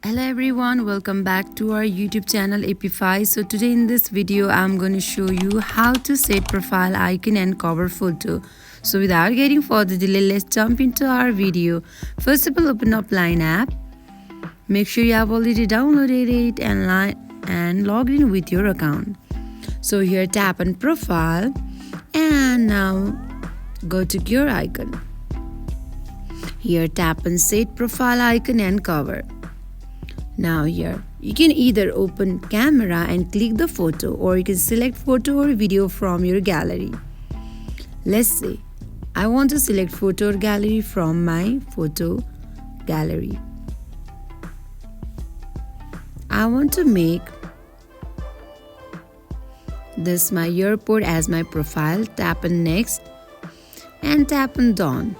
Hello everyone, welcome back to our YouTube channel Appify. So today in this video I'm going to show you how to set profile icon and cover photo. So without getting further delay, let's jump into our video. First of all, open up Line app. Make sure you have already downloaded it and logged in with your account. So here tap on profile and now go to gear icon. Here tap on set profile icon and cover. Now here, you can either open camera and click the photo, or you can select photo or video from your gallery. Let's say, I want to select photo or gallery from my photo gallery. I want to make this my airport as my profile. Tap on next and tap on done.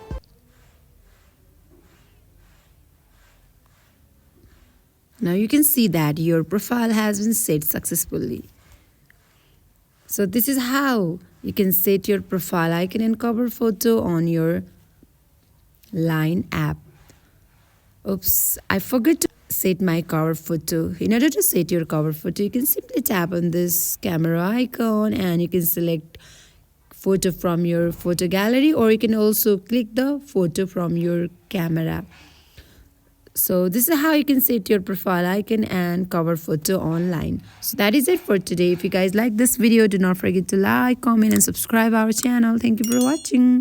Now you can see that your profile has been set successfully. So this is how you can set your profile icon and cover photo on your Line app. Oops, I forgot to set my cover photo. In order to set your cover photo, you can simply tap on this camera icon and you can select photo from your photo gallery, or you can also click the photo from your camera. So this is how you can set your profile icon and cover photo online. So that is it for today. If you guys like this video, do not forget to like, comment and subscribe our channel. Thank you for watching.